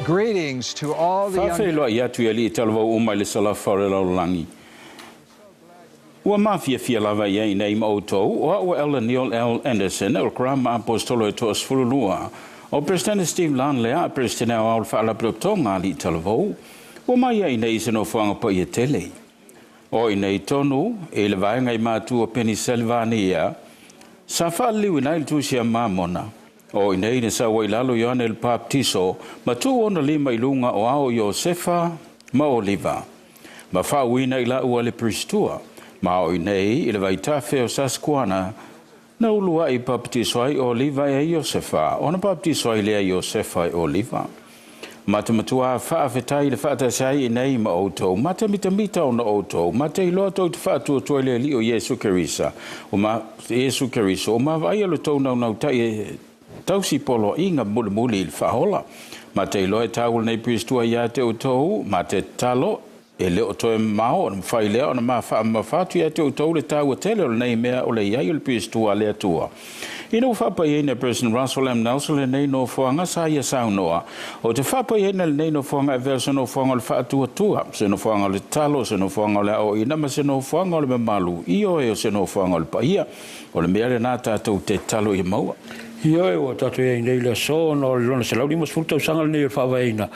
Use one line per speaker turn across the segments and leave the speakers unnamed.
Greetings to all the
Whawhelo i atu ali talavou umai le salafare laulangi. Ua mawhia lava iai nei ma outou, o ua Ella Neil L. Anderson, el Karama Apostolo e toas fululua, o Presidente Steve Lanlea, Presidente au faalapotopotoga ali talavou, ua mai iai nei se no whanga pa ia tele. O i nei tonu, e le vaenga i mātua Pennsylvania, sa whaaliu i nei tusia mamona. O i nei sa wailalo Ioane el Baptiso, ma tu ona lima i lunga o ao Iosefa ma Oliva. Ma whauina i la ua le pristua, ma o i nei i le vaitafe o Sasquana, na ulua i Baptiso ai Oliva e Iosefa, ona Baptiso ai lea Iosefa e Oliva. Ma te matua whaafetai le whaatasai i nei ma outou, ma te mitamita o na outou, ma te iloa tau te whaatua toile li o Jesu Kerisa, o ma Jesu Kerisa, o ma vai alo tau nau tai tausi polo inga muli il whahola. Ma te iloa e tau nei pristua ia te outou, ma te talo, e leo toe mao, o na mwhai leo, o na mawhatu ia te outou le tau a tele o nei mea o le iai o le pristua le atua. Ina u whapa iena President Russell M. Nelson le nei no whanga sa ia saunoa. O te whapa iena le nei no whanga e vea se no whanga le whaatua tua, se no whanga le talo, se no whanga le au ina, ma se no whanga le mamalu, io e o se no whanga le paia, o le mea le nā tātou te talo i maua.
Ia e o tatu e nei le so no le lona se lau lima sfulta usanga le nei le whawaina.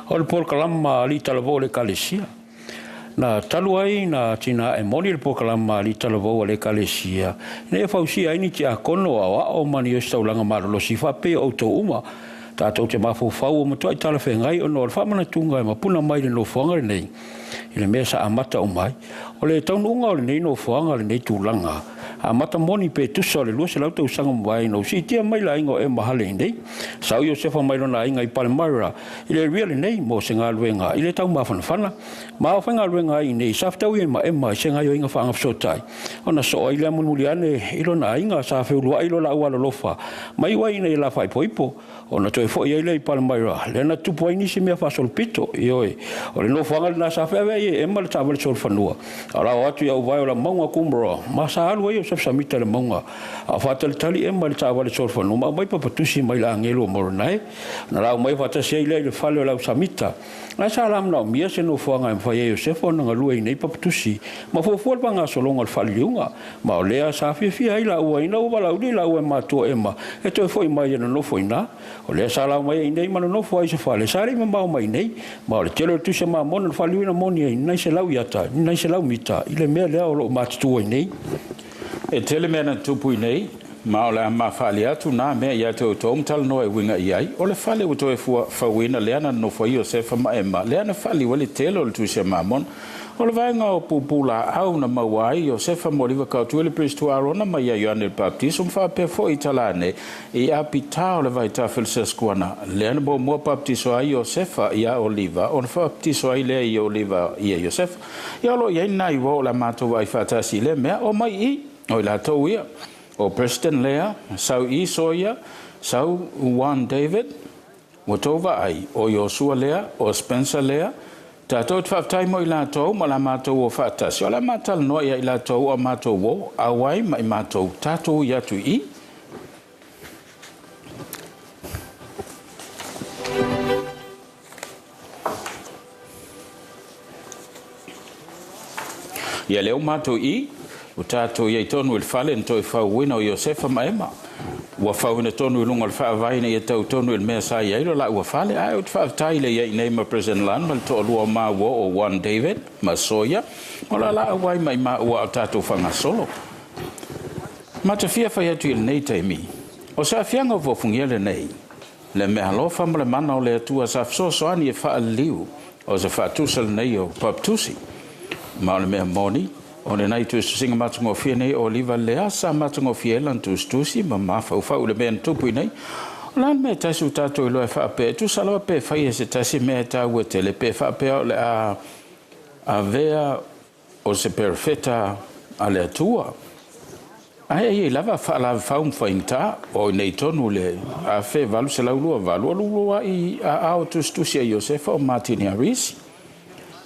O le pol kalama ali talavou le kalesia. Na talu ai na tina e moni le pol kalama ali talavou le kalesia. Nei e whausia ini ti a kono a o mani o staulanga marolo si whape o tau uma. Tātou te mawhau o matua i tala whengai o no le whamana tunga e mapuna mai le no whanga le nei. I le mea sa amata o mai. O le taununga o le nei no whanga le nei tūlanga. A mata moni pe tusa le lua se lau tau sanga mwai no si tia mai la ingo e mahale nei. Sau Iosefa mai lona inga i Palmyra. I le ria le nei mo se ngā luenga. I le tau mawhanawhana. Ma o whainga luenga i nei. Saftau i ma se ngai o inga whaanga psotai. Ona so i le amunuli ane ilo na inga sa whiulua ilo la ua lofa. Mai wai nei la whai poipo. Ona toi fo i le i Palmyra. Le na tupu ai nisi mea whasol pito. I oe. O le no whanga le na sa whea wei e ma le tāwale sol whanua. A rao atu iau vai o la maunga kumbara. Ma sa alu ai o samita le maunga a fatal tali e mai tāwale sorfa no mai papatusi mai la angelo moronai na rau mai fatasi ai le fale la samita na sa lam na mia se no fuanga e fai Iosefa na lua nei papatusi ma fo fo banga solonga al faliunga ma o lea sa fi ai la ua ina wala uli la ua mato ema e to foi mai no foina o lea sa la mai nei ma no foi se fale sa ri ma mai nei ma o le telo tu se ma mon faliuna moni nei se lau yata nei se lau mita ile me le o matu nei.
E tele mea na tupu i nei, ma o le ma whale atu nā mea ia te uto umtala no e winga i ai, o le whale uto e whawina leana no wha Iosefa ma ema, leana whale wale telo le tusia mamon, o le vaenga o pupula au na mawai, Iosefa moriwa kautu ele pristu arona ma ia Ioane el Baptiso, mwha pe fo i talane, i apita o le vaita Sasquana, leana bo mua Baptiso ai Iosefa ia Oliva, o na Baptiso ai lea i Oliva ia Iosefa, ia lo iai nai wo la mato vai fatasi le mea, o mai i, o la tau ia, o Preston Lea, sau I Soia, sau Juan David, o tova ai, o Joshua Lea, o Spencer Lea, tātou te whaftai mo I la tau, ma la mātou o whaatasi, o la mātal noa ia I la tau o mātou o, awai ma I mātou tātou ia tu I. Ia leo mātou I, o tātou iei tonu il whale n toi whauina o Iosefa ma ema. Ua whauina tonu ilunga il whaavaina ia tau tonu il mea sa iei lo la ua whale. Ai o te whaavtaile iei nei ma President Land ma le toa lua ma ua o Juan David ma Soia. O la la awai mai ma ua o tātou whanga solo. Ma te fia whai atu il nei teimi. O sa fianga o vofungia le nei. Le mea lofa ma le mana o le atua sa fsosoani e wha liu. O sa whaatusa le nei o paptusi. Ma o le mea moni. O le nai tu singa matungo fia nei o liva lea sa matungo fia lan tu stusi ma mafa ufa ule ben tupu nei. O lan me tasu tato ilo e fa pe tu sala pe fa se tasi me ta u tele pe fa pe o le a vea o se perfetta ale tua. Ai lava fa la fa un fa inta o nei tonu le a fe valu se la lu I a tu stusi Iosefa o Martin Harris.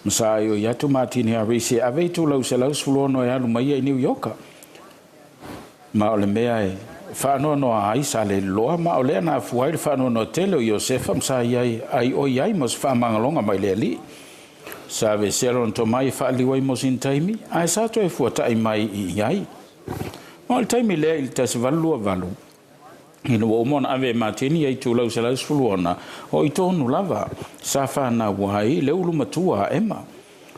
Masayo yatu Martin Harisi ave tu lau se lau sulono e alu mai e New York. Ma ole mea whanua noa ai sa le loa ma o lea na fuai le whanua noa tele o Iosefa msa iai ai o iai mos whamangalonga mai le ali. Sa ve sero to mai whaaliwai mos in taimi, ai sa to e fuatai mai I iai. Ma le taimi lea il tasi valua valu. Ino o mona ave matini ai tu lau se lau sfuluona o I tonu lava sa whana wai le ulu matua ema.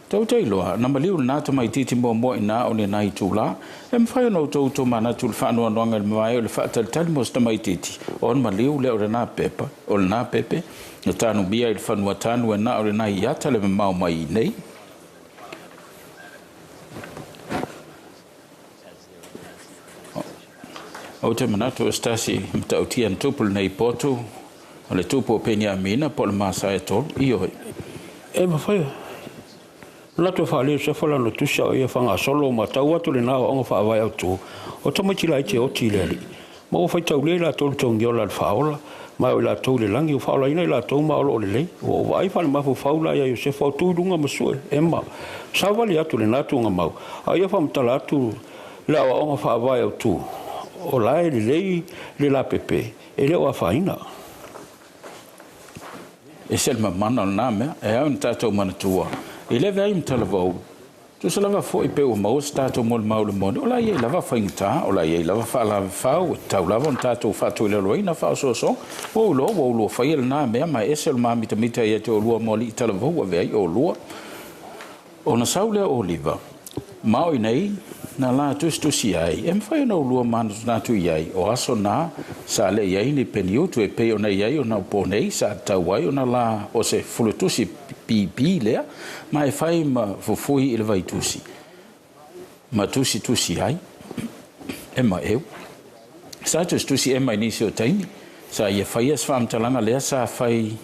Tau teiloa, na maliu na ta mai titi mo mo ina o le nai tula, e mwhai no tau to mana tu le whanua noanga le mai o le whaatal tali mo sta mai titi. O le maliu le o le nā pepa, o le nā pepe, na tānu bia I le whanua tānu e na o le nai iata le mau mai nei. O te manatu o stasi mta o tia ntupul nei potu, o le tupu o penia mina po le masa e tolu, ioi.
E mawhai, lato whaale se whala no tusa o ia whanga solo ma tau atu le nao onga whaawai au tū, o tamaiti lai te oti le ali. Ma o whai tau le la tolu tongi o la whaola, ma o la tau le langi o whaola ina I la tau ma o le lei, o vai whale mafu whaula ia se whau tūrunga masue, emma. Sa wali atu le natu nga mau, a ia whamtala atu le awa onga whaawai au tū. O lai le lei le la pepe e le o faina
e selma mana na me e au tatou mana tua e le vai talavou tu se lava foi pe o mau tatou mol mau le mon o la ye lava fainta o la ye lava fala fau tau lava tatou fatu le loina fa so o lo fai le na me ma e selma mita ye te o lua moli talavou ve o lua ona saule oliva mau nei na la tustusi ai em fai no lua manus na tu iai o aso na sa le iai ni peniu tu e pe ona iai ona po nei sa tawai ona la o se fulutusi pi le ma e fai ma fufui il vai tusi ma tusi ai emma eu sa tusi emma inisi o taini sa ia fai as fam talanga le sa fai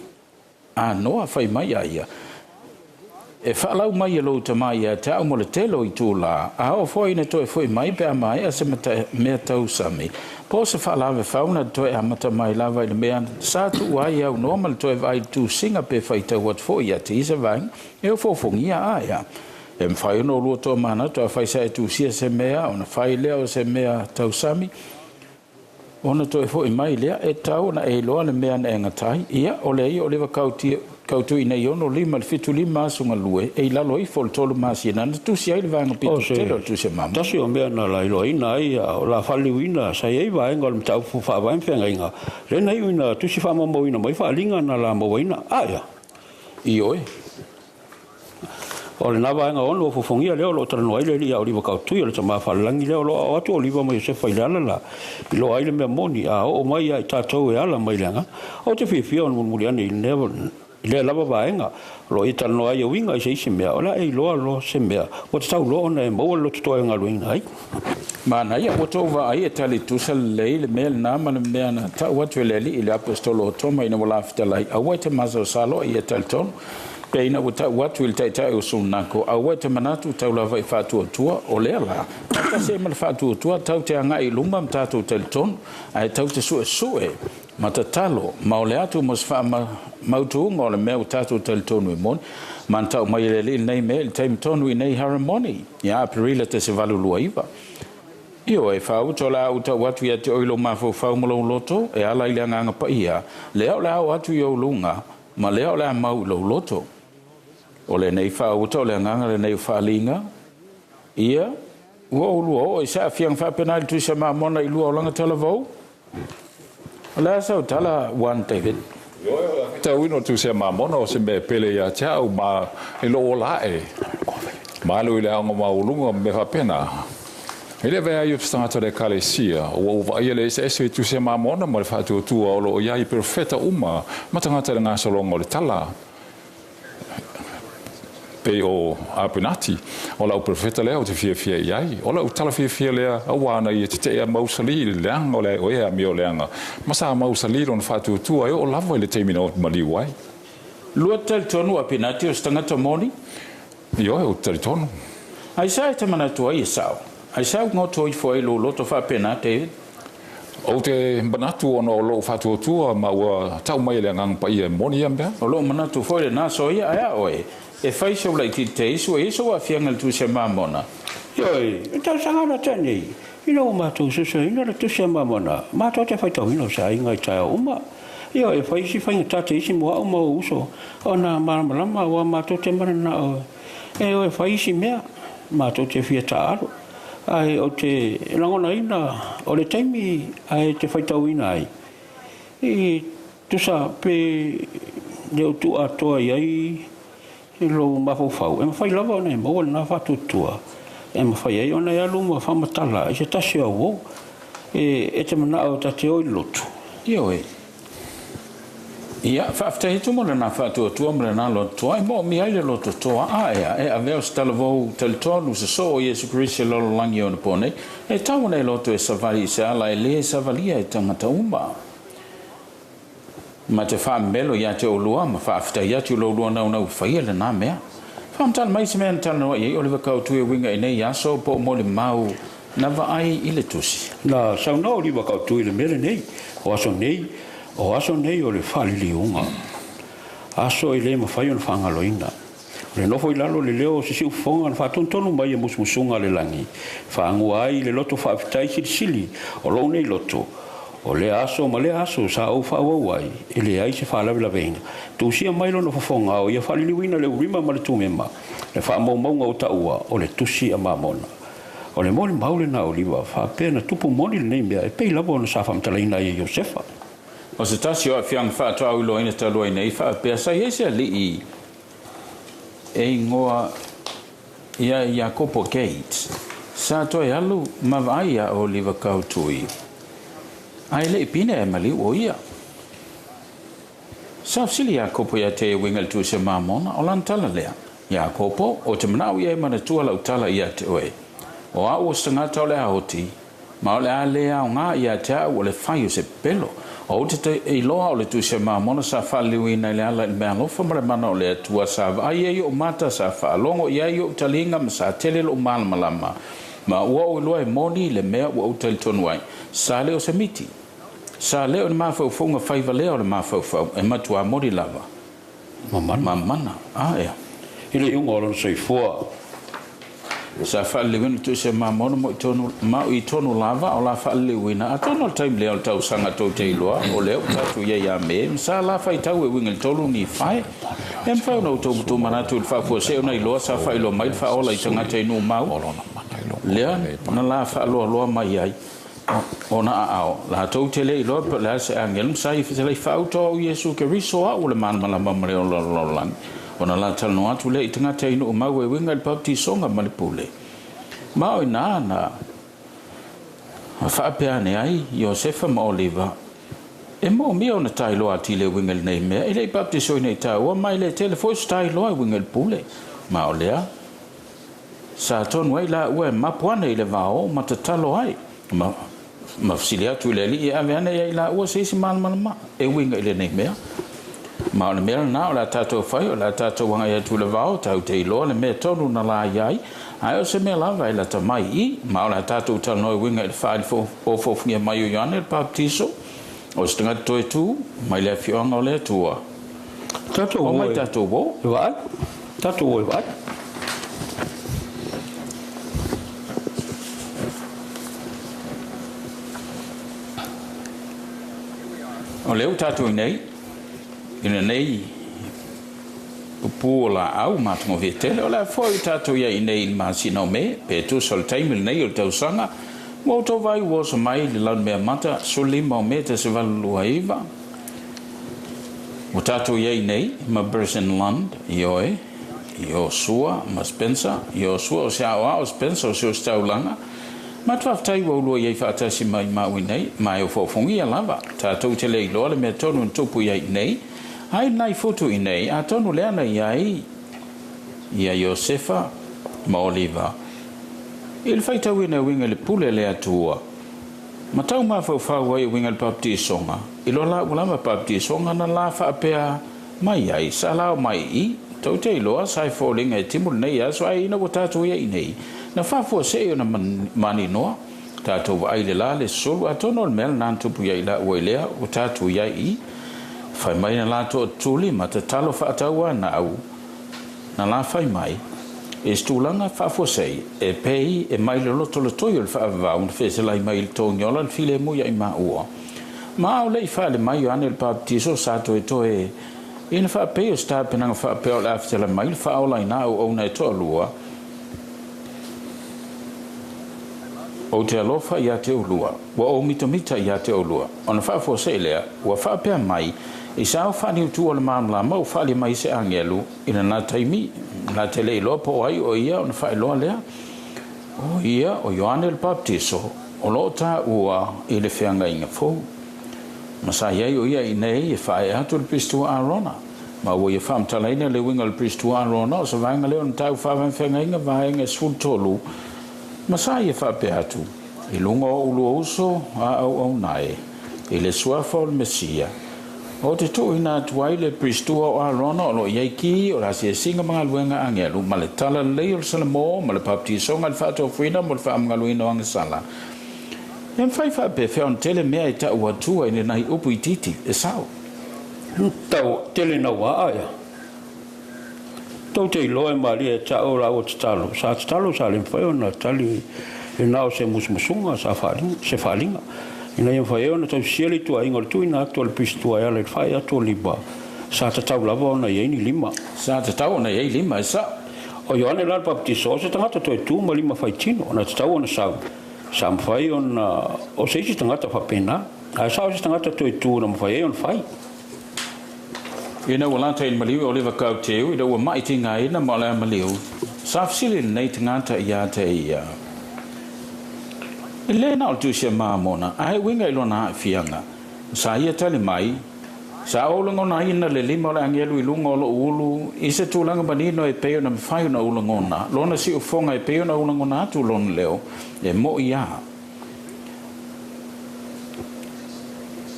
no fai mai ia e whaalau mai e lo te mai e te au mo le telo I tūla, a o foi ne toi foi mai pe a mai a se mea tausami. Po se whaalawe whauna toi a mata mai lawa I le mea sa tu ai au normal toi vai tu singa pe whaitau wat foi a te isa vai, e o fofongia aia. E mwhai no lua tō mana, toi whai sa e tu sia se mea, ona whai lea o se mea tausami, ona toi foi mai lea, e tau na e loa le mea na engatai, ia o le o lewa kautu ina yono lima fitu lima sunga lue e lalo I fol tolu masi na tu si ai vanga pitu telo tu se mama
tasi o mea na lai loina ai o la fali wina sa ei vai ngol mtau fu fa vai fenga inga le nei wina tu si fa mo wina mai fa linga na la mo wina aya
ioi
o le na vai nga ono fu fongia le lo tra no ai le ia o liva kautu le tama fa langi le lo atu o liva mai se fa ilala la lo ai le me moni a o mai ai tatou e ala mai langa o te fi on muliani never le lava vaenga lo ita no ai winga se isi mea ola e lo se mea o te tau lo na mo lo to nga luinga ai
mana ia o to va ai tali tu sel le mel na mana mea na ta wat le il apostolo toma ina wala fitalai a wete mazo salo ia talton pe ina wat will tai o sunako a wete manatu tau lava I fatu tua o le la ta se mal fatu tua tau te anga I lumba mtatu talton ai tau te sue matatalo mauleatu mos fa mautu ngol meu tatu tel tonu mon man tau mai le nei mel time tonu nei harmony ya perila te se valu luiva io e fa utola uta watu ya te oilo mafo fa mo loto e ala ile nga pa ia le ala watu yo lunga ma le ala mau loto ole nei fa utola nga le nei fa linga ia wo lo e sa fiang fa penal tu se ma mona I lu langa talavou la sa tala one David
te uino tu se mamona o se me pele ya chau ma e lo la e malu ile anga ma ulunga me fa pena ele vai aí obstante de calesia o vai ele se tu se mamona mo fa tu o lo ia I perfetta uma matanga te nga so longo le tala pe o apenati o la perfetta le o te fie iai o la tala fie le o ana I te mausali le anga le o ia mi o le anga ma sa mausali ron fa tu o la voi le termino mali wai
lua tel tonu apenati o stanga tomoni
io o tel tonu
ai sa te mana tu ai sao ai sa ngo toi foi lo loto fa apenati
o te manatu ono lo fa tu ma wa tau mai le ngang pa ia moni amba
o lo manatu foi le na so ia ai oe e fai so like te iso a fianga tu se mamona
Yoi, tausaga na tani. ina o mātou susu ina le tusi a mamona mātou te whaitau ina o sa inga i tae uma ia e whaisi whainga tate isi mua o mau uso o nā malamalama o mātou te marana o e o e whaisi mea mātou te whia ta aro ai o te langona ina o le taimi ai te whaitau ina ai i tusa pe leo tu atoa iai i lo mawhau e mawhai lava o nei maua na whatutua e mawhai ai o nei alu ma whamatala i se tasi au o e te mana o tate o i lotu
Io e. Ia, whaaftahitu mo na whatuatua mo na lotu ai mo mi ai le lotu toa e aveo se talavou talitonu se so o Yesu Christi lolo langi o na pone e tau nei lotu e savali se ala e le savalia e tangata uma ma te whaamelo ia te olua ma whaaftahi atu lo lua nau nau whaia le nā mea whaamtana mai se mea tana i Oliver Kautu e winga i nei aso po mo le mau na vai i le tusi
na sauna Oliver Kautu i le mele nei o aso nei o le whaliliunga aso i le mawhai o na whangaloina o le nofo i lalo le leo se siu fonga na whatontonu mai e musmusunga le langi whaangua ai le loto whaafitai sili o lo nei loto o le aso ma le aso sa au whaau ai e le ai se whaalaweina tu sia mailo na whafonga o ia whaliliwina le urima ma le tumema le whaamaumaunga o taua o le tusi a mamona o le mole maule na Oliva whaapea na tupu moni le nei mea e pei labo na sa whamtalaina i Josefa
o se tasi o a whiang whaatau ilo ina talua nei whaapea sa iese li i e ngoa ia Jacopo Gates sa toi alu mawai a Oliver Kautui ai le pine e mali o ia sa sili Jacopo ia te wingal tu se mamona o lantala lea Jacopo o te manau ia mana tua lau tala ia te oe o a o stangata o le ahoti ma o le a lea o ngā ia te au o le whai o se pelo o te i loa o le tu se mamona sa whaliwina le ala i mea lofa mare mana o le atua sa ai e o mata sa whaalongo ia i o talinga ma sa tele lo malamalama ma ua o loa e moni le mea ua o tali tonu ai sa leo se miti sa leo ni mawhauwhaunga whaiva leo le mawhauwhau e matua mori lava mamana ea
ile iunga o lona soifua
sa whaaliwina tu se mamona mo i tonu lava o la whaaliwina a tono taim leo tau sanga tau te iloa o leo tatu ia ia me sa la whai tau e winga tolu ni whai e mwhau na utou butu manatu il whafua se o na iloa sa whai ilo mai wha ola i tangata inu mau lea na la whaaloa loa mai ai o na ao la tau te le iloa pa lea se angel sa i fitele i whauto o Yesu ke risoa o le manmala mamare o lololang ona la talno atu le i tangata inu mau e winga il papti songa malipule mao i nana a whaapeane ai Josefa ma Oliver e mo mi ona tailo ati le winga il nei mea i le i papti soi nei tau mai le telefos tailo ai winga il pule mao lea sa tonu ai la ue mapuane i le vao ma tatalo ai ma fsili atu le li i aveane i la ua se isi malama e winga i le nei mea ma le mea na o la tatou whai o la tatou wanga ia tu le vao tau te iloa le mea tonu na la iai ai o se mea lava i la ta mai i ma o la tatou tano i winga i le whaari o fofingia mai o Ioane le baptiso o se tangata toi tu mai le fionga o le tua
tatou
o mai tatou wo
vai tatou vai
o leo tatou nei ina nei upu la au matungo vetele o la foi tatou ia nei masina o me pe tu sol time nei o tausaga mo to vai was mai le lan me mata solima o me te se valu aiva o tatou ia nei ma person land ioe Joshua ma Spencer Joshua o sia o Spencer o sia staulanga ma taftai wo lo ia fatasi mai ma nei mai o fofongi lava tatou te le lo le me tonu tupu ia nei ai nai foto i nei a tonu le ana iai ia Josefa ma Oliver il faita wina winga le pule le atua ma tau ma fa wai winga le baptisonga ilo la ulama baptisonga na la fa pea mai ai sala mai i tau te iloa sai falling e timul nei aso ai na tatu ia i nei na fa fo se na mani noa tatu ai le la le solo a tonu mel nan tupu ia ila oelea o tatu ia i fai mai na lato tuli ma te talo whaataua na au na la fai mai e stulanga whaafosei, e pei e mai le loto le toio le whaavau, na wheselai mai le tōngiola, le file muia i maua. Ma au lei whaale mai o ane le paptiso, sato e toe, ina whaapei o sta penanga whaapeo le afitela mai, le whaola ina au na e toa lua, o te alofa i a te ulua, wa o mitomita i a te ulua, o na whaafosei lea, wa whaapea mai, i sao whani utu o le mamla mau whali mai se angelu, ina nā taimi, nā te lei loa po ai o ia o na whae loa lea, o ia o Ioane le Baptiso, o lo tā ua i le whianga inga fōu. Masa iai o ia i nei e whae atu le Pristua Arona, ma ua ia whamtalaina le winga le Pristua Arona, o sa vaenga leo na tau whawang whianga inga vaenga sfultolu, masa ia whape atu, i lunga o ulu uso a au nai, i le suafa o le Mesia, o te tui nā tuai le Pristua o Arona o lo iai ki o rasi e singa mga luenga angelu ma le tala lei o le salamo ma le baptiso ngā le whātua whina mo le whaamanga luina o angasala. Iam whai whape whia on tele mea i ta ua tua i nei upu i titi, e sao?
Tau tele na waa aia. Tau te iloa e maria e ta ora o te talo. Sa te talo sa le mwhai o na tali e nao se musmusunga sa se whalinga. Ina ia whai eo na tau siali tua ingo le tui na atua le Pristua ea le whai atua liba. Sa te tau lava o na iei lima.
Sa te tau o na iei lima, e sa?
O Ioane la Baptiso, se tangata toi tū ma lima whai tino, o na te tau o na sau. Sa mwhai o na, o se isi tangata whapena. A sa o se tangata toi tū na mwhai o na whai.
Ina ua lata i maliu o lewa kau teu, ina ua maiti ngā ina ma lea maliu. Sa fsili nei tangata i a te ia. E le na o tusia maamona, ai winga ilo na fianga. Sa ia tali mai, sa olango na ina le lima o le angelu i lunga o lo ulu, i se tūlanga manino e peo na mwhai na ulango na, lona si ufonga e peo na ulango na atu lona leo, e mo i a.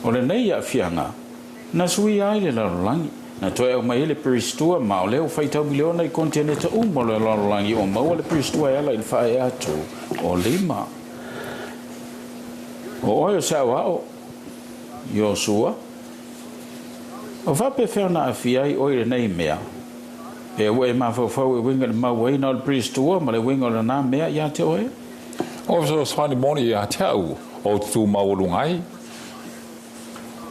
O le nei a fianga, na sui ai le larolangi, na toe au mai le Pristua ma o leo whaitau miliona i kontinenta umo le larolangi o maua le Pristua ela i whae atu o lima. O oio sao ao, Iosua, o whape wheo na awhia i oire nei mea, e ue mawhawhau e winga le mawai na o le Pristua ma le winga o le nā mea i a te oe?
O so swani moni i a te au, o tu maulungai,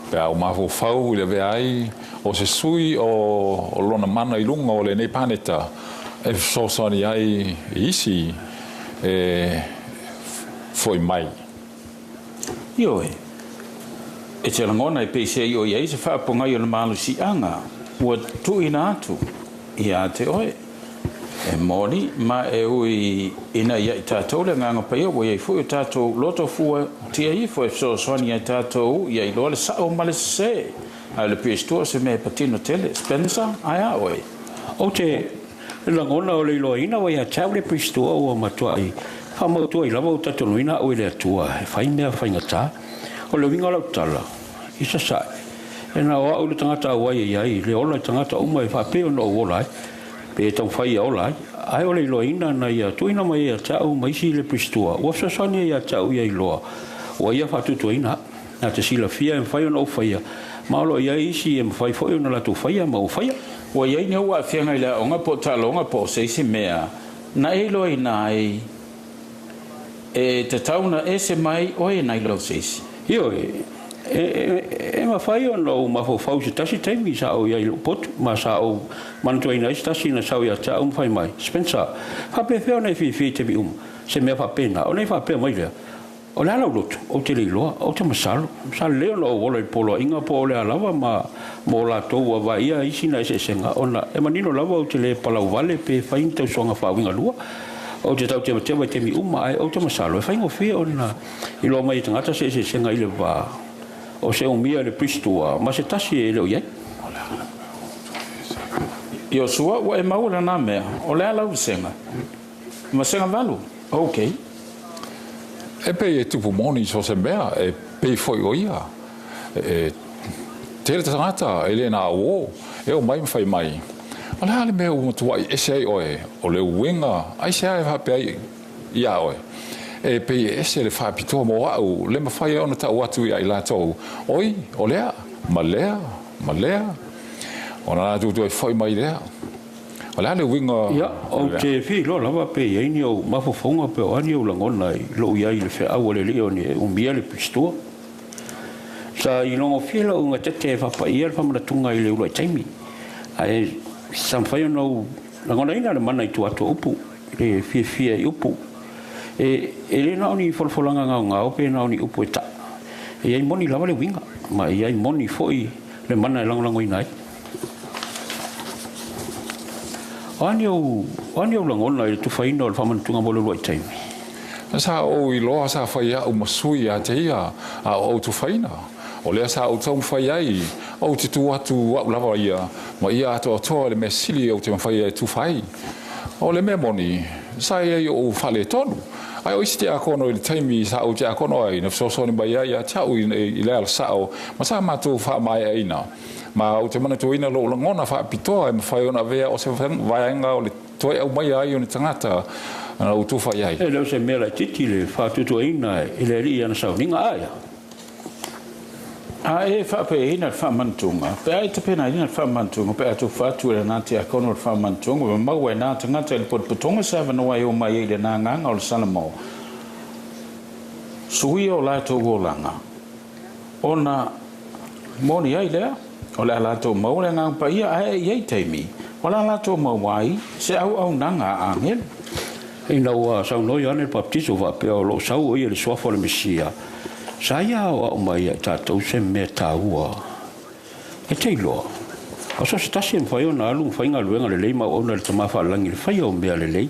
pe au mawhawhau i le veai, o se sui o lona mana i lunga o le nei paneta, e so swani ai isi, foi mai.
Ioe, e te langona i peise i o iei se whaaponga i o le malu si anga, ua tuina atu i a te oe. E moni, ma e ui ina ia i tātou le nganga paia, ua iei fui o tātou loto fua tia i fo e so swani i tātou i loa le sao ma le se, a le Pristua se me patino tele, Spencer, ai a oe.
O te langona o le iloa ina wa ia tau le Pristua ua matua i. Whamautua i lava o tatonuina o le atua, e whai mea whaingata, o le winga lau tala, i sa sai. E na oa o le tangata awai e iai, le ola i tangata uma e whapeo no o olai, pe e tau whai a olai, ai o le iloa ina na ia tuina mai e tau maisi le Pristua, ua sasani e tau ia iloa, ua ia whatutua ina, na te sila fia e mwhai o na o whaia, ma olo ia isi e mwhai fwoi o na latu whaia ma o whaia.
Ua iai ni ua whianga i la onga po talonga po seisi mea, na e loa ina ai, e te tauna e se mai o e nai lau seisi.
Io, e ma whai o no ma whau se tasi teimi sa o iai potu, ma sa o mantua ina isi tasi na sa o ia ta whai mai. Spencer, whape whio nei whi te mi se mea whapena, o nei whapea mai lea. O le alau lotu, o te leiloa, o te masalo. Sa leo no o wola i polo inga po o le alawa ma mo la tou a wa ia isi na ese senga. Ona, e manino lawa o te le palau vale pe whain tau songa whawinga lua. O te tau te matewa te mi ai o te masalo. E whaingo whia o na ilo mai tangata se ese senga ile wa o se umia le Pristua. Ma se tasi e leo iai.
Iosua, ua e maula nā mea, o le alau senga. Ma senga valu, okay.
E pei e tupu moni so se mea, e pei foi o ia. Tele tangata, e le nā uo, e o mai mwhai mai. O le hale mea umatua i ese ai oe, o le uenga, ai se ai hape ai ia oe. E pei e ese le whapitoa mo au, le mawhai au na tau atu i ai lātou. Oi, o lea, ma lea. O na nā tutu e whai mai lea. Ala le winga.
Ya, o te fi lo lava pe ye ni o mafofonga pe o ani o langona I lo ia I le fe awole le o ni o mia le pisto. Sa I longo fila o nga tete fa pa ia fa mana tunga I le ulo taimi. Ai sam fa yo no langona ina le mana I tu ato upu. Le fia I upu. E le na oni folfolanga nga o pe na oni upu ta. E ai moni lava le winga. Ma ai moni foi le mana lango ina. Ani o langona I tu faina o famantunga mo lo taimi.
Sa o I loa sa faia o masui a teia a o tu faina. O lea sa o tau faiai o te tu atu au lava ia ma ia ato atoa le me sili o te mawhaia tu fai. O le me moni sa ia o fale tonu. Ai o isi te akono I le taimi sa o te akono ai na fsosoni ba ia tau I lea la sao ma sa matu wha mai aina. Ma o te mana tuina lo langona wha pitoa ma whai ona vea o se vaianga o le toi au mai ai o le tangata na o tu fai ai.
E leo se mea la titi le whatutua ina I le ri ana sau ninga aia.
A e whape ina whamantunga. Pe ai te pena ina whamantunga. Pe atu whatu e nā te akono whamantunga. Ma mau e nā tangata I le potpotonga sa wanoa o mai e le nā nganga o le sanamo. Sui o lato o langa. Ona moni ai lea. O le alato mau le ngang pa ia ai iei teimi. O le alato mau wai se au nanga angel.
Ina ua sau noi ane le baptiso whape o lo sau o ia le suafo le mesia. Sa ia o mai tātou se me tāua. E te iloa. O so se tasi mwhai o nā alu mwhai ngā luenga le lei ma o na le tamawha langi le whai o mea le lei.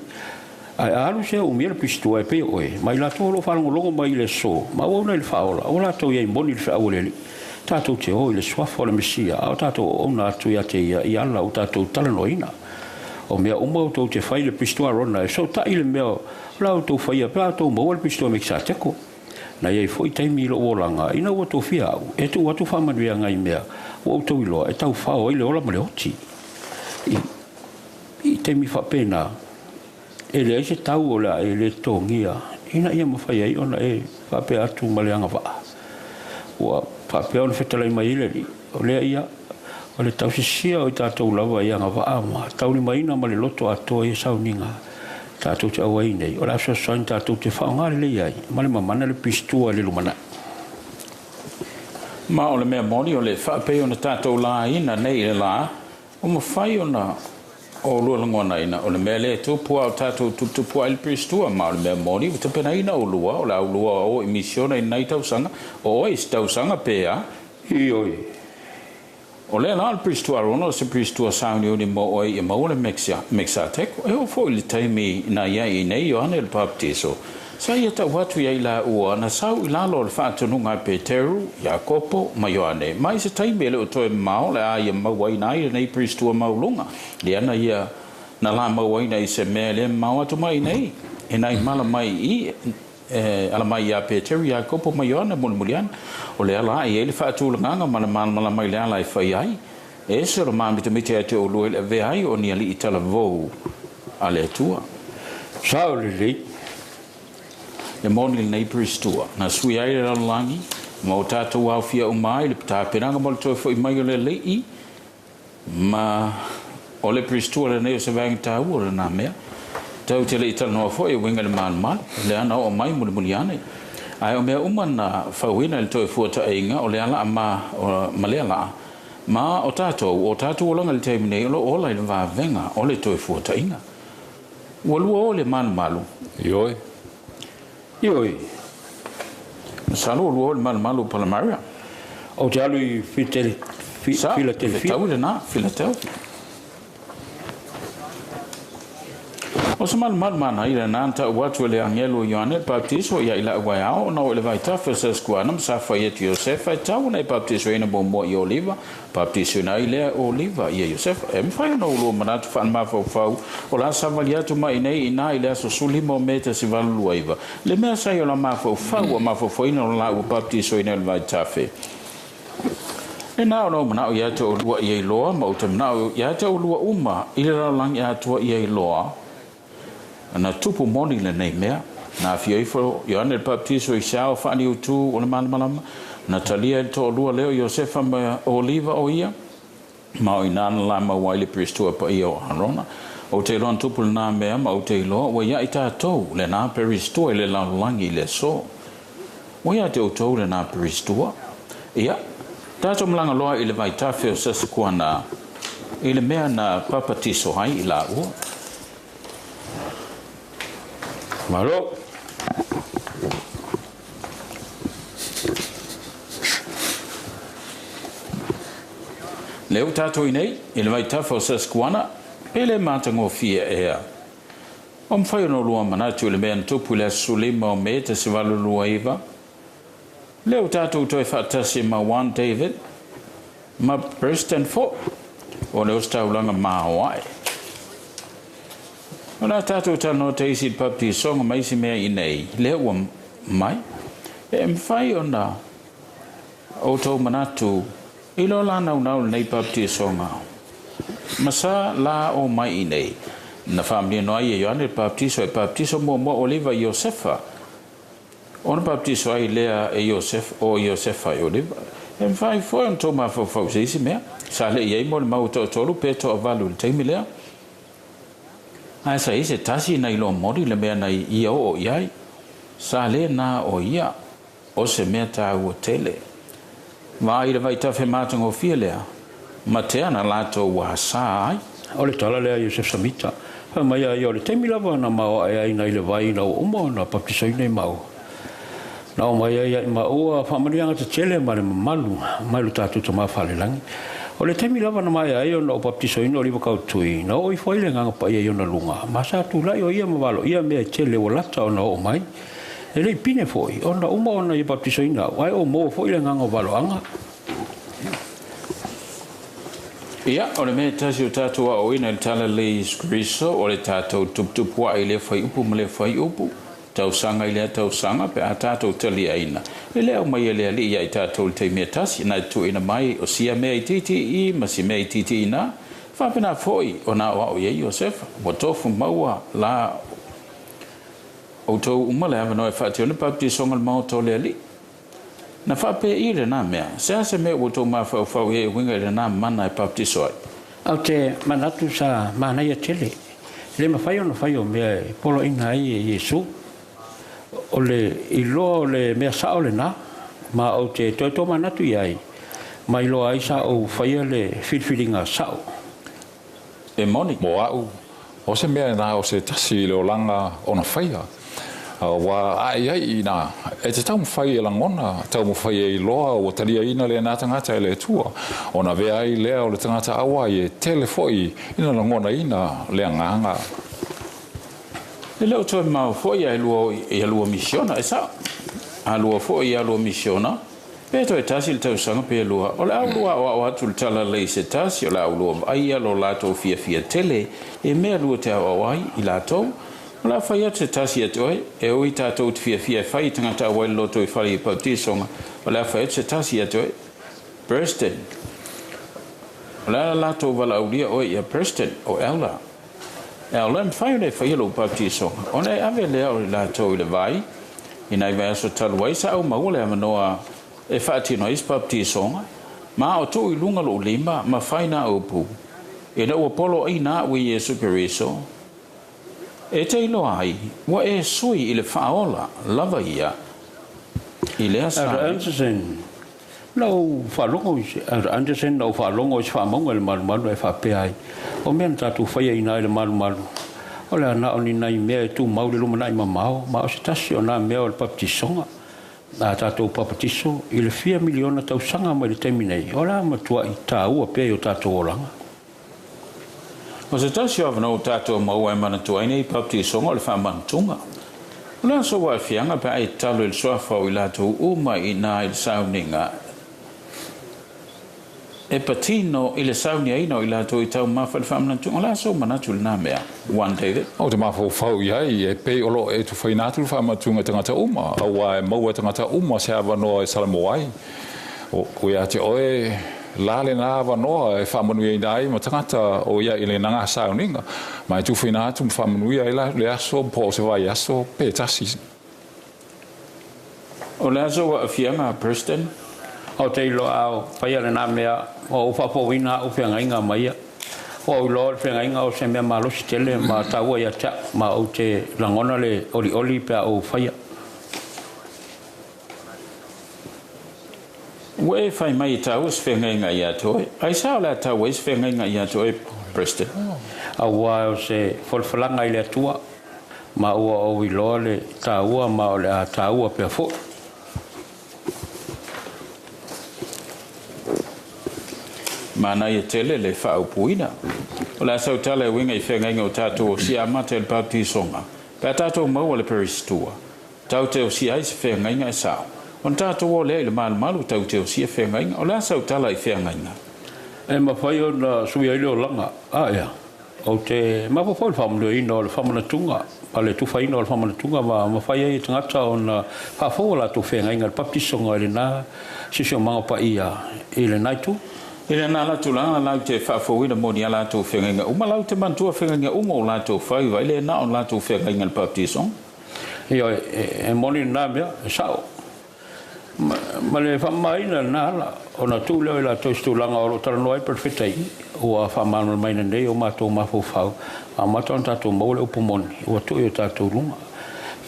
Ai alu se o mea le pistua e pe oe. Mai la tō lo whanongo longo mai le so. Ma o na le whaola. O la tō iei moni le whaola le. Tātou te hoi le suafo le mesia. O tātou o nā atu ia te I ala o tātou talanoina. O mea umau tō te whai le pistua rona. E so ta I le mea lau tō whai a pēr tō maua le pistua me kisa teko. Na iei foi taimi I lo olanga. Ina ua tō whia au. E tu watu whamanuia ngai mea. O au tau iloa. E tau whao I le ola ma le hoti. I taimi whapena. E le aise tau o la e le tōngia. Ina ia mawhai ai ona e whape atu ma le anga waa. Ua whape ona whetalai mai ileri. O lea ia. O le tau sisia o I tātou lawa I anga waa ma. Tau ni maina ma le loto atoa I sau ninga. Tātou te awai nei. O le aso soin tātou te whaongare le iai. Ma le mamana le pistua le lumana.
Ma o le mea moni o le whape o na tātou la ina nei le la. O ma whai o na o lua langona ina. O le mea le tupua o tātou tupua il pistua. Ma o le mea moni o te pena ina o lua. O le au lua o emisiona I nei tausanga. O oi si tausanga pēa.
I oi.
O le la pristua rona o se pristua sauni o ni mo oi e maule mexa teko. E o fo le taimi na ia I nei o ane le baptiso. Sa ia ta watu ia la ua na sau I lalo le whaatununga Peteru, Iakopo, ma Ioane. Mai se taimi le o toe mao le a ia mawai na ia nei pristua maulunga. Le ana ia na la mawai na I se mea le mau atu mai nei. E nai mala mai I ala mai ia Peteru, Iakopo, ma Ioane, mulimuliana. O le ala I ele whaatulanganga mala mai le ala I whai ai. E se ro mamita mite ate o lue le ve ai o ni alii talavou a le atua.
Sao le lei.
Le moni le nei pristua. Na sui ai le lalangi. Ma o tātou au fia o mai le pata penanga mo le toi fo I mai o le lei. Ma o le pristua le nei o se vangi tāu o le nā mea. Tau te le itala noa fo e winga le mal. Le ana o mai mulimuliane. Ai o mea umana whauina le toi fuata inga o le ala ma le ala. Ma o tātou o langa le teimi nei o ola I le vāvenga o le toi fuata inga. Ua lua o le malu.
Ioi.
Ioi.
Salo o lua o le malu Palamaria.
O te alu I Philadelphia.
Tau le nā, Philadelphia. O se malu mana I le nanta watu le angelo Ioane baptiso ia ila wai ao na o le vai tafa sa skuana sa faiet Joseph ai tau na baptiso ina bombo I Oliva baptiso na ile Oliva ia Joseph em fai no lo manatu fan ma fau o la savaliatu mai nei ina ile so sulimo meta si valu luiva le mea sai o la ma fau ina o la baptiso ina le vai tafa e na no mana o ia te o lua ia loa ma o te mana o ia te o lua uma ile la lang ia tua ia loa na tupu moni le nei mea na fioifo Ioane le baptiso I sao fani utu o le malama na talia to lua leo Josefa ma Oliva o ia ma o inana la ma wai le pristua pa ia o Harona o te lon tupul na mea ma o te ilo wa ia i tātou le nā peristua i le laulangi le so. Wa ia te o tau le nā peristua. Ia, tātou mlanga loa i le vai tāwheo sasikuana i le mea na papatiso hai i la ua.
Malo.
Leo tātou i nei, i le vai tāwheo sasikuana, e le mātango fia ea. O mwhai no lua manatu i le mea ntupu le sulima o me te siwalu lua iwa. Leo tātou toi whaatasi ma Juan David, ma Preston Fo, o leo staulanga ma Hawaii. O nā tātou tano te isi papti songa maisi mea i nei, leo wa mai, e mwhai o nā o tau manatu, i lo la nau nei papti songa. Masa la o mai i nei, na whamia noa i e Ioane paptiso mo Oliva Iosefa. Ona paptiso ai lea e Iosefa e Oliva. E mwhai foi on tō mawhau se isi mea. Sa le iei mo le mau tō tōru pe tō avalu le teimi lea. Ai sa ise tasi na ilo mori le mea na ia o iai. Sa le na o ia o se mea tā ua tele. Wa i le vai tawhe mātango fia lea. Ma te ana lato wa sa ai.
O le tala lea Iosef Samita. Mai ai o le teimi lava na mau ai ai nei le vai na o umo na paptisoi nei mau. Na o mai ai ma ua whamarianga te tele ma le malu. Malu tātu ta mawhalelangi. O le teimi lava na mai ai o na o paptisoi no liwa kautui. Na o i whaile nganga pa ia i ona lunga. Ma sa tu lai o ia mawalo. Ia mea tele o lata o na o mai. E lei pine foi. O na umo o na i paptisoi na. Wai o mo whaile nganga walo anga.
Ia, o le mea tasi o tātou a oina le tala le skriso, o le tātou tuptupua i le whai upu ma le whai upu. Tausanga i le tausanga, pe a tātou tali aina. E leo mai e lea li ia i tātou le te mea tasi, nai tu ina mai o sia mea i titi i, ma si mea i titi i nā. Whapena foi o nā wao i e Iosefa, mo tofu maua la o tau umale hawa noe whati o ne papti songa le mao tau lea li. Na whape i re nā mea, se ase mea o tau mawhau e winga i re nā mana e paptiso ai.
Au te manatu sa mana ia tele. Le mawhai ona whai o mea e polo ina ai e Jesu. O le ilo le mea sao le nā. Ma o te toito manatu i ai. Ma ilo ai sa o whai le whirwhiringa sao.
E moni.
Mo au, o se mea nā o se tasi leo langa ona whaia. Wa ai ai ina e te tau mwhai e langona, tau mwhai e loa o talia ina le nā tangata e le tua. Ona vea ai lea o le tangata awa e telefoi ina langona ina lea nganga.
E leo toi mau foi e alua misiona, e sa? Alua foi e alua misiona. Pe toi tasi le tausanga pe alua. O le aulua o atu le tala lei se tasi o le aulua ai alo lato fia tele e mea lua te awai i lato. La whai te tasi atu ai, e oi tātou te fia whai tangata awai loto i whai i pautisonga. O la whai te tasi atu ai, Preston. O la lato wala aulia oi ia Preston o Ella. Ella mwhai ne whai alo pautisonga. O nei ave lea o lato i le vai, i nei vai aso taluai sa au maule ama noa e whaatino is pautisonga. Ma o tu i lunga lo lima, ma whai na upu. E na ua polo ai na ui e superiso. E te ilo ai, wa e sui i le whaola, lava ia, i le asa.
Ara Anderson, lau whalongo i se, Ara Anderson lau whalongo i se whamonga le malu e whape ai. O mea tātou whaia i nai le malu. O le ana o ni nai mea e tū maule luma nai mamao, ma o se tasi o nā mea o le papatisonga. Nā tātou papatiso, i le 4 miliona tausanga mai le temi nei. O la matua i tā ua pia i o tātou oranga.
O se tasi o avana o tātou maua e manatua i nei papti songa o le whamantunga. O la so wa fianga pa ai talo il soafa o i lātou uma i nā i le sauninga. E patino i le saunia ina o i lātou i tau mawha le whamantunga. O la so manatu le nā mea, Juan David.
O te mawhau iai e pei olo e tu whainatu le whamatunga tangata uma. Awa e maua tangata uma se avanoa e salamoai. O ia te oe lale na avanoa e whamanui e nai ma tangata o ia i le nanga sauninga. Ma e tu whainatu ma whamanui e le aso po se vai aso pe tasi.
O le aso wa fianga Preston.
O te ilo au, whaia le nā mea, o whapowina o whianga inga maia. o lo le whenga o se mea malo si tele ma taua ia ta ma o te langona le oli pe o whaia.
Ue whai mai tau is whenga ia toi. Ai sao la tau is whenga ia toi, Preston?
A ua o se whalwhalanga i le atua ma ua o i loa le taua ma o le a taua pe a fo.
Mana ia tele le whaupuina. O la sau tala e winga I whenga o tātou si amata le baptisonga. Pea tātou maua le peristua. Tau te o si aise whenga e sao. On tātou o le malu tau te o si e whenga o la sau tala I whenga.
E mawhai o na sui aile o langa. Ia. O te mawhai whamulu ino o le whamanatunga. Pa le tuwha ino o le whamanatunga ma mawhai e tangata o na whawhawala tu whenga le baptisonga le na sisio mangapa ia I le naitu.
Ile na la tulanga la te whawhawina moni ala tō whenga. Uma lau te mantua whenga uma o la tō whaiwa. Ile na o la tō whenga le baptisong.
Ia e moni na mea e sao. Ma le whamaina na ala. O na tūleo I la tō stūlanga o lo taranoa I perfetai. Ua whamana maina nei o mātou mawhawhau. A mātou tātou maule upo moni. Ua tui o tātou runga.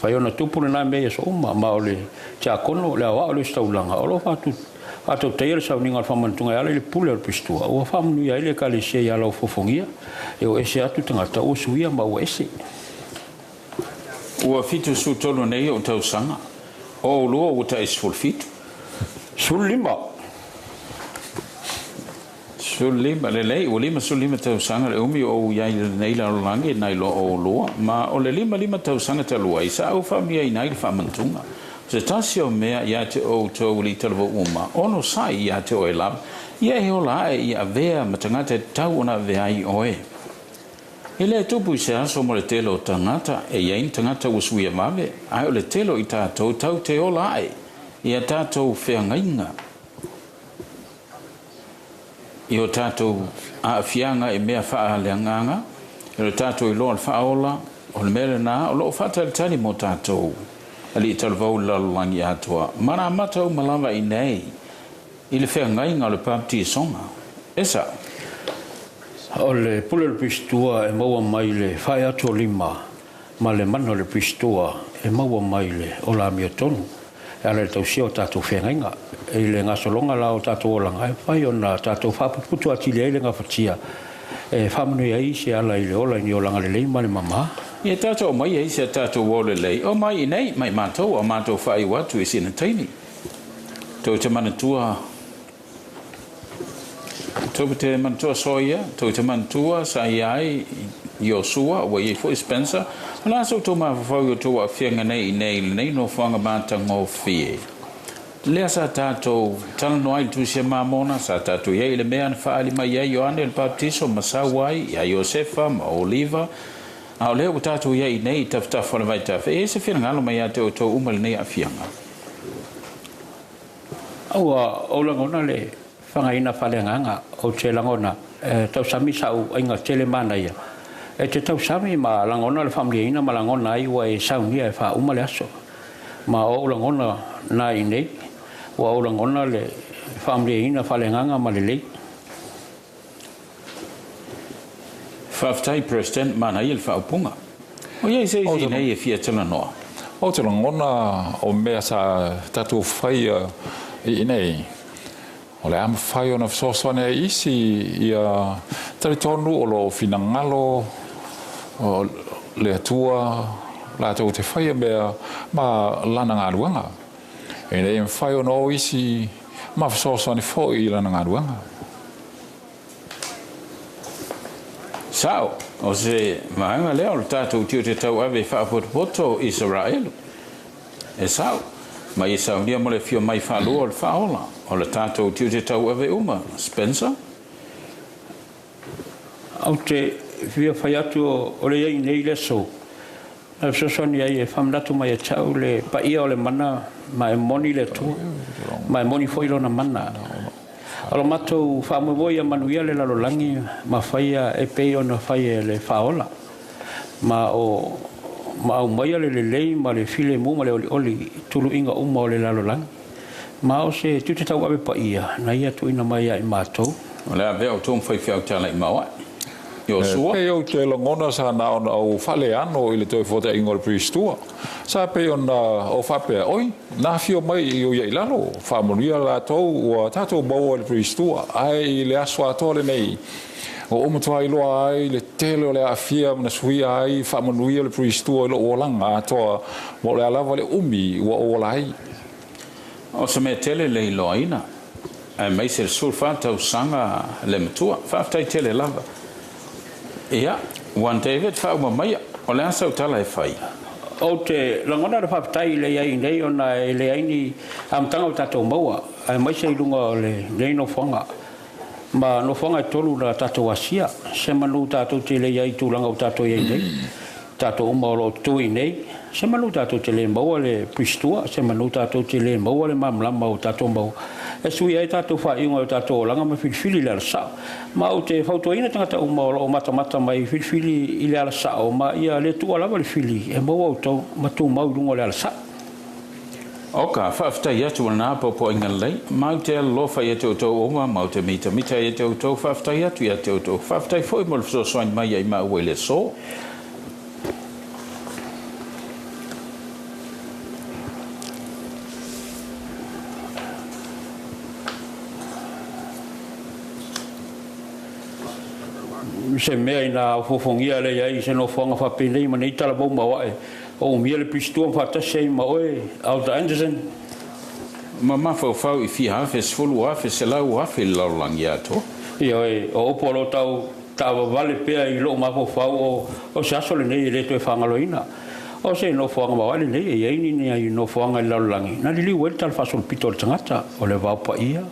Whai o na tūpuna na mea so uma. Ma o le tia kono le awa o le staulanga. O lo whatu. Ato teir sa uninga whamantunga ala le pule al pistua. Ua whamanu ia ele kale se ia lau fofongia. E o ese atu tangata o suia ma o ese.
Ua fitu su tolu nei o tausanga. O lua o ta isful fitu.
Sulima.
Sulima le lei. O lima sulima tausanga le umi o iai le nei la langi nai lo o lua. Ma o le lima tausanga talua. Isa au whamia I nai le whamantunga. Se tasi o mea ia te o tau li talavou uma, ono sai ia te o e lava, ia e o la e ia vea ma tangata e tau ona vea I oe. Ele e tupu I se aso mo le telo o tangata, e ia in tangata usuia mave, ai o le telo I tātou tau te o la e, ia tātou whea ngainga. I o tātou a fianga e mea wha le nganga, e o tātou I loa le whaola, o le mele nā, o loo whata le tani mo tātou. Ali talavou lalangi atua. Mana matau malava I nei. I le whengainga o le baptisonga. Esa?
O le pule le pistua e maua mai le whai atua lima. Ma le mana le pistua e maua mai le o la mia tonu. E ala le tausia o tātou whengainga. E le ngasolonga la o tātou o langa. E whai o na tātou whapuputu atili e le ngawhatia. E whamanu ia I se ala I le ola ni o langa le leima le mama.
Ia tātou mai e se tātou wole lei. O mai I nei, mai mātou, o mātou whai watu I sina taini. Tau te manatua. Tau te manatua soia, tau te manatua sa iai Iosua, wa I fo Spencer. O nāsau tau mawhawhau o tau a whianga nei nei no whanga mātanga o whie. Lea sa tātou talanoa I tu se mamona, sa tātou iei le mea na whaali mai iei o ane le baptiso, masawai, ia Iosefa, ma Oliva, a o leo tātou iei nei taftafa le vai tafe. E se whina ngalo mai a te o tau umale nei a whianga.
Aua, o langona le whangaina whalenganga o te langona. Tau sami sau inga tele mana ia. E te tau sami ma langona le whamliaina ma langona iwa e saunia e wha umale aso. Ma o langona na I nei. Wa o langona le whamliaina whalenganga ma le lei.
Whaftai President, mana I le whaupunga. O iei se I nei e fia tala noa.
O te langona o mea sa tatu whai I nei. O le ama whai o na whasosone isi I tari tonu o lo finangalo o le atua la tau te whai mea ma lana ngā ruanga. E nei whai o no isi ma whasosone fo I lana ngā ruanga.
Sao, o se mahanga leo le tātou tio te tau ave faalapotopoto Israel. E sao, mai e saunia mo le fio mai whalua o le whaola. O le tātou tio te tau ave uma, Spencer.
Au te whia whai atu o le iei nei le so. Na sosoni ai e whamnatu mai e tau le pa ia o le mana ma e moni le tua. Ma e moni foilo na mana. Alo matou whamawoi a manuia le lalolangi ma whaia e pei o na whaia le whaola. Ma au maia le lei ma le file mu ma le oli tulu inga uma o le lalolangi. Ma o se tu te tau awe pa ia na ia tu ina mai ai matou.
O le avea o tōm whai whiau tala I maua. Yo sua.
Pe o te longona sa na ona o fale ano ile toi fota ingol pristua. Sa pe ona o fape oi na fio mai o ia ilalo fa monia la to o tato bo o pristua ai le aswa tole nei. O umtua ilo ai le tele le afia na sui ai fa monia le pristua lo olanga to mo le ala vale umi o olai.
O se me tele le iloina. Mai se sulfa tausaga le matua fa tai tele lava. Ia, Juan David fa uma mai o le asa utala e fai.
O te langona ra whaptai le ai nei o na le ai ni amtanga o tatou maua. Ai mai se ilunga le nei no whanga. Ma no whanga tolu na tatou asia. Se manu tatou te le ai tūlanga o tatou iai nei. Tatou uma o lo tui nei. Se manu tatou te le maua le pristua. Se manu tatou te le maua le mamlama o tatou maua. E sui ai tatou whainga o tatou langa ma whilwhili le alasa. Ma o te whautuaina tangata uma o mata mai whilwhili i le alasa o ma ia le tua lava le whili. E maua o tau matu mau rungo le alasa.
Oka, whaftai atu na popo inga lei. Mau te alofa i te utou oma, mau te mita i te utou, whaftai atu i te utou. Whaftai foi mo le so soin mai ai mau e le so.
Se mea ina fofongia le ai se no fonga whapinei ma nei talavou mawae. O mia le pristua whatase ma oe Alta Anderson.
Ma mawhau I fi hafe sfulu hafe se lau hafe laulangi ato.
Ia e o opolo tau tawa vale pea I lo mawhau o se asole nei le toe whangaloina. O se no fonga mawae nei e eini ni ai no fonga laulangi. Na li liu e tal fasol pito le tangata o le vaupa ia.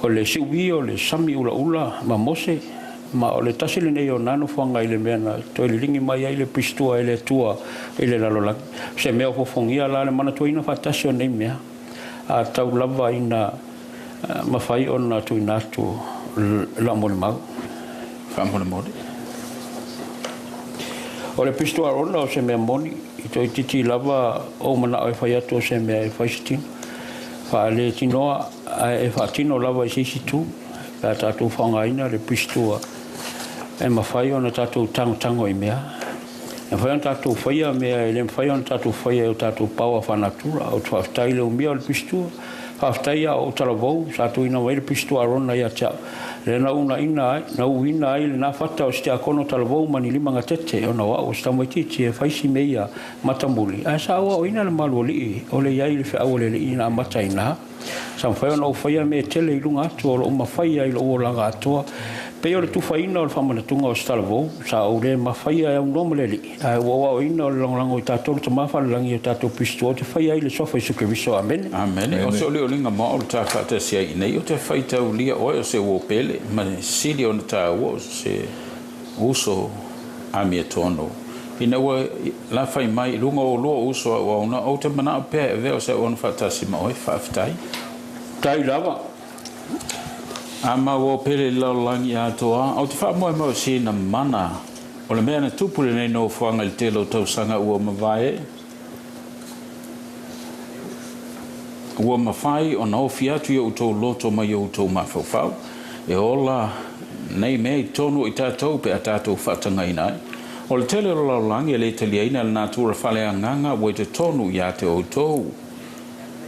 O le siubi o le sami ula ma mose. Ma o le tasile nei o nano whanga I le mea na toi le ringi mai ai le pristua I le tua I le lalolangi. Se mea fofongia la le mana tuina whatasi o nei mea. A tau lava ina mawhai o na tuina atu la mole mau.
Whamone mole.
O le pristua rona o se mea moni. I toi titi lava o mana o e whai atu o se mea e whaisitin. Wha le tinoa e whaatino lava I seisitu. Ka tātou whangaina le pristua. E mawhai ona tātou tango I mea. E whai ona tātou whaia mea, e le mwhai ona tātou whaia o tātou paua whanatura, o tuaftai le umia o le pistua, whaftai o talavou, tātou ina wai le pistua rona ia tia. Le na una ina ai, na uina ai, le na whata o stia kono talavou mani limanga tete, o na wao, sta moititi e whaisi meia matamuli. A sa awa o ina le malu li, o le iai le whiau le ina mata ina. Sa mwhai ona o whaia me tele I lunga atua, o lo umawhaia I lo o langa atua, pe o le tuwhaina o le whamanatunga o Stalavou, sa o le mawhaia e un nomaleli. A wawa o ina o le langolango I tātou le tamawhalangi o tātou pistu o te whaia I le sofa I sukeviso. Amen.
Amen. O se ole o linga mo o le tā whatasia I nei, o te whaitau lia oe o se wopele, ma sili o na tā o se uso amia tono. Ina ua la whai mai, lunga o loa uso o auna, o te mana o pēr e veo se o na whatasi ma oe, whaftai.
Tai lava.
A mau o pele laulangi atoa, o te whamoe mau si na mana, o le mea na tupule nei no whanga I telo tausanga ua mawai. Ua mawhai o na ofi atu I utou loto mai o utou mawhawhau. E ola nei mea I tonu I tātou pe a tātou whatangai nai. O le tele laulangi e le taliaina le nātura whale anganga ua te tonu I a te outou.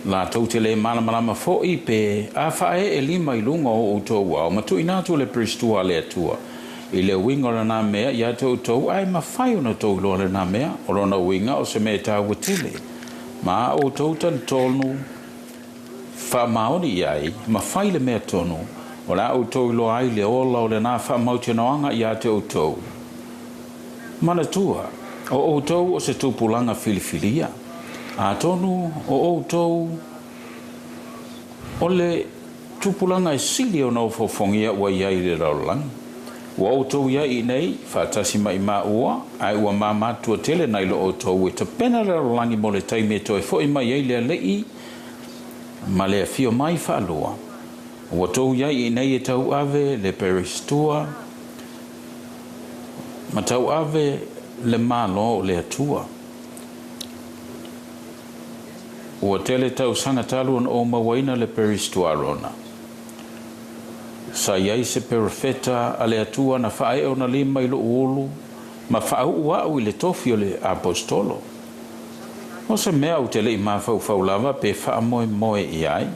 La tau te le malamalama fo I pe a whae e lima I lunga o outou au. Ma tu inatu le pristua le atua. I le winga o na mea I a te outou ai ma whai o na tau loa le na mea. O rona winga o se mea tā watele. Ma outou tan tonu wha maoni ai ma whai le mea tonu. O la outou loa ai le ola o le na wha mauti noanga I a te outou. Mana tua. O outou o se tupulanga filifilia. A tonu o outou o le tupulanga e sili o nau fofongia ua iai le raulangi. Ua outou iai I nei, whatasi mai ma ua, ai ua māmatua tele nei lo outou e ta pena le raulangi mo le taime toi fo I mai iai le lei, ma le fio mai whaalua. Ua tou iai I nei e tau ave le peristua, ma tau ave le malo le atua. Ua tele tau sanga talu an o mawaina le peristua rona. sa iai se perofeta a le atua na whae o na lima i lo ulu, ma whaau wau i le tofi o le apostolo. O se mea u te le i mawhau lava pe wha moe moe i ai.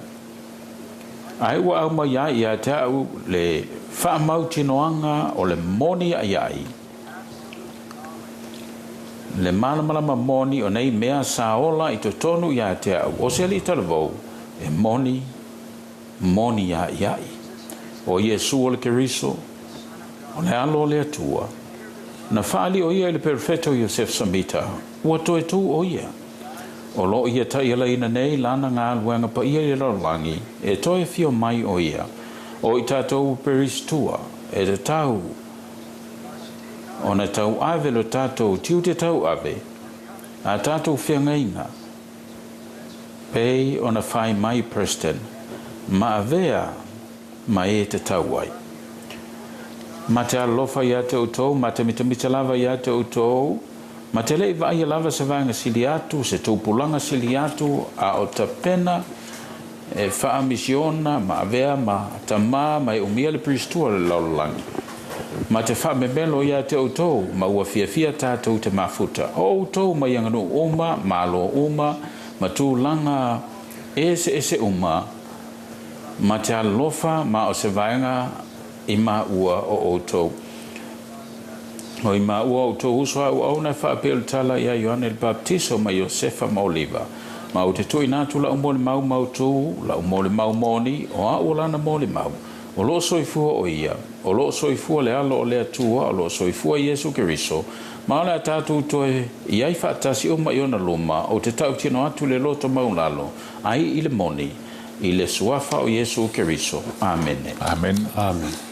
Ai ua au mai ai a te au le wha mau tinoanga o le moni ai ai. Le malamalama moni o nei mea saola i to tonu i a te au. O se li talavou e moni ai ai. O Iesu o le Keriso, o le alo le atua. Na whaali o ia i le perfeto Iosef Samita, ua toe tu o ia. O lo ia tai ala ina nei lana ngā luenga pa ia i laulangi, e toe fio mai o ia. O i tātou peristua, e te tau. O na tau ave lo tātou, tiu te tau ave, a tātou whiangainga. Pei o na whai mai Preston, ma avea, ma e te tauai. Ma te alofa ia te utou, ma te mitamita lava ia te utou, ma te lei vai lava se vanga siliatu, se tupulanga siliatu, a o ta pena, e wha misiona, ma avea, ma tama, ma e umia le pristua le laulangi. Ma te wha mebelo ia te utou, ma ua fia tātou te mafuta. O utou ma ianganu uma, ma alo uma, ma tūlanga ese uma, ma te alofa ma o se vaenga i ma ua o outou. O i ma ua o outou uso au na whaapel tala ia Ioane el Baptiso ma Iosefa ma Oliva. Ma o te tui nātu la umole mau tu, la umole mau moni, o a ulana mole mau. O lo soifua o ia, o lo soifua le alo o le atua, o lo soifua Iesu Keriso. Ma ole a tātou toe, iai whaatasi o ma iona luma, o te tau tino atu le loto maulalo, ai i le moni, i le suafa o Iesu Keriso. Amen.
Amen.
Amen.